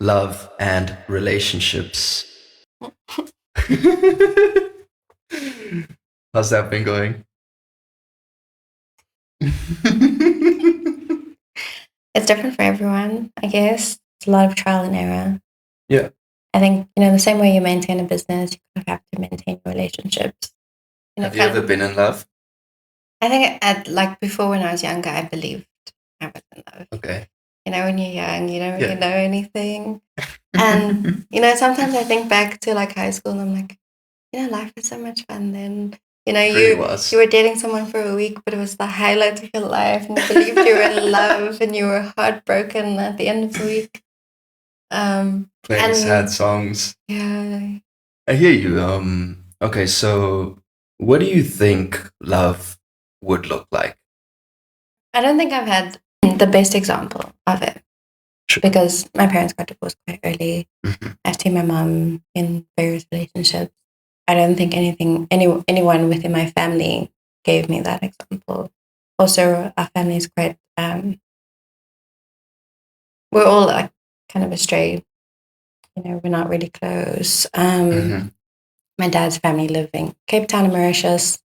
love and relationships. How's that been going? It's different for everyone, I guess. It's a lot of trial and error. Yeah. I think, the same way you maintain a business, you kind of have to maintain relationships. Have you ever been in love? I think before when I was younger, I believed I was in love. Okay. When you're young, you don't really Yeah. know anything. And, sometimes I think back to like high school and I'm like, life was so much fun then. It really was. You were dating someone for a week, but it was the highlight of your life, and you believed you were in love, and you were heartbroken at the end of the week. Playing sad songs. Yeah, I hear you. Okay, so what do you think love would look like? I don't think I've had the best example of it Sure. because my parents got divorced quite early. Mhm. I've seen my mom in various relationships. I don't think anyone within my family gave me that example. Also, our family is quite we're all like kind of astray. We're not really close. Mhm. My dad's family live in Cape Town and Mauritius,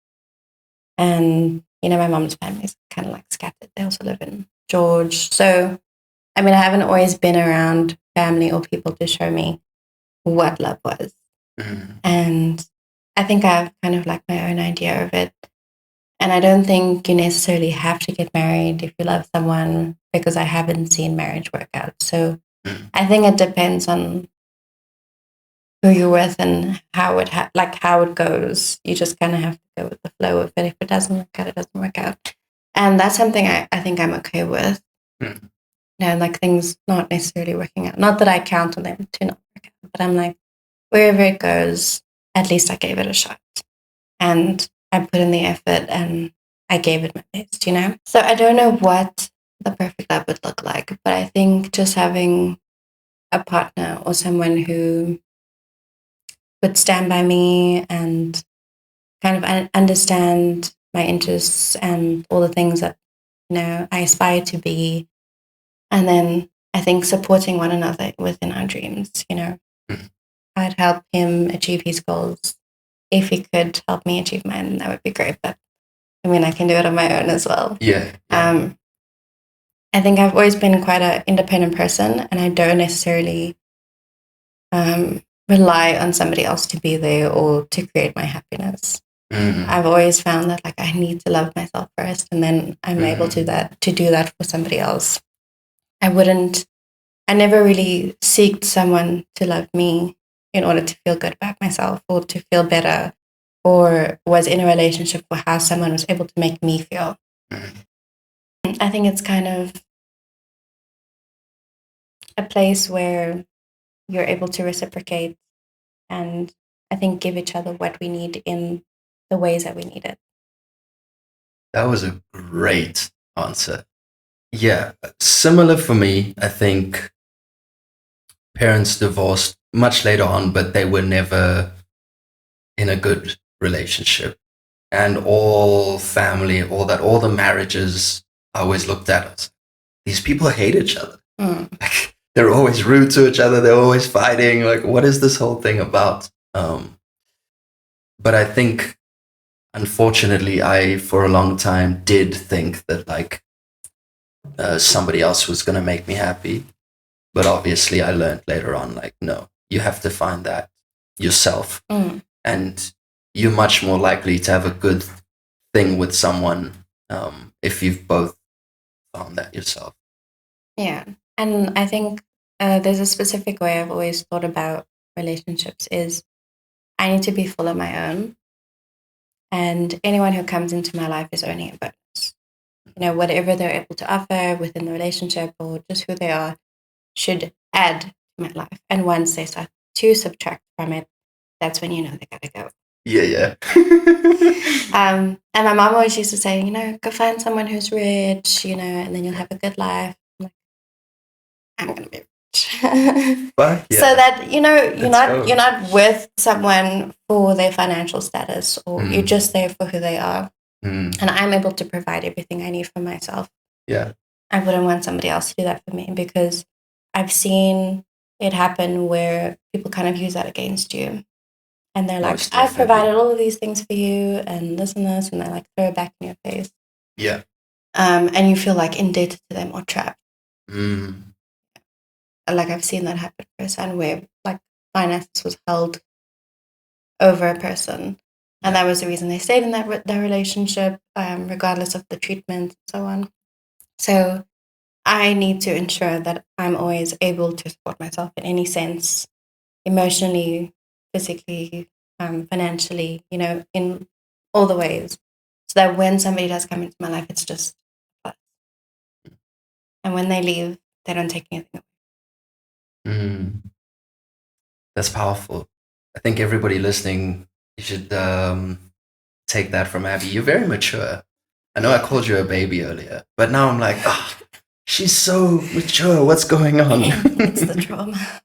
and my mom's family is kind of like scattered. They also live in George. So, I mean, I haven't always been around family or people to show me what love was, Mhm. and I think I have kind of like my own idea of it. And I don't think you necessarily have to get married if you love someone because I haven't seen marriage work out. So Mhm. I think it depends on who you're with and how it goes. You just kind of have to go with the flow of it. If it doesn't work out, it doesn't work out. And that's something I think I'm okay with. Mhm. Like things not necessarily working out. Not that I count on them to not work out, but I'm like, wherever it goes, at least I gave it a shot. And I put in the effort and I gave it my best. So I don't know what the perfect love would look like, but I think just having a partner or someone who would stand by me and kind of understand my interests and all the things that I aspire to be, and then I think supporting one another within our dreams. Mhm. I'd help him achieve his goals. If he could help me achieve mine, that would be great. But I mean, I can do it on my own as well. Yeah. Yeah. I think I've always been quite an independent person, and I don't necessarily rely on somebody else to be there or to create my happiness. Mhm. I've always found that like I need to love myself first, and then I'm able Mhm. to do that for somebody else. I never really seeked someone to love me in order to feel good about myself or to feel better, or was in a relationship for how someone was able to make me feel. Mhm. I think it's kind of a place where you're able to reciprocate and I think give each other what we need in the ways that we need it. That was a great answer. Yeah, similar for me. I think parents divorced much later on, but they were never in a good relationship. And all the marriages I always looked at us. These people hate each other. Mm. Like, they're always rude to each other. They're always fighting. Like, what is this whole thing about? But I think, unfortunately, I for a long time did think that like somebody else was gonna make me happy. But obviously, I learned later on, like, no, you have to find that yourself, Mm. and you're much more likely to have a good thing with someone if you've both found that yourself. Yeah. And I think there's a specific way I've always thought about relationships is I need to be full of my own. And anyone who comes into my life is only a bonus. Whatever they're able to offer within the relationship or just who they are should add to my life. And once they start to subtract from it, that's when they gotta go. Yeah, yeah. And my mom always used to say, go find someone who's rich, and then you'll have a good life. I'm gonna be rich. But So yeah, that let's go. you're not with someone for their financial status, or you're Mm, just there for who they are. mm, And I'm able to provide everything I need for myself. yeah. I wouldn't want somebody else to do that for me because I've seen it happen where people kind of use that against you. And they're like, Most I've definitely. provided all of these things for you and this, and they like throw it back in your face. Yeah. And you feel like indebted to them or trapped. Mm. Like I've seen that happen firsthand where like finances was held over a person. And that was the reason they stayed in that relationship, regardless of the treatment and so on. So I need to ensure that I'm always able to support myself in any sense, emotionally, physically, financially, in all the ways. So that when somebody does come into my life, it's just plus. And when they leave, they don't take anything away. Mm. That's powerful. I think everybody listening, you should take that from Abby. You're very mature. I know I called you a baby earlier, but now I'm like, ah, she's so mature. What's going on? It's the trauma.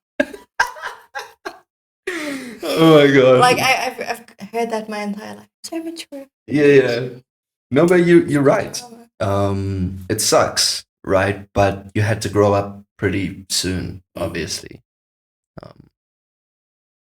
Oh my god. Like I've heard that my entire life. So mature. Yeah, yeah. No, but you're right. It sucks, right? But you had to grow up pretty soon, obviously.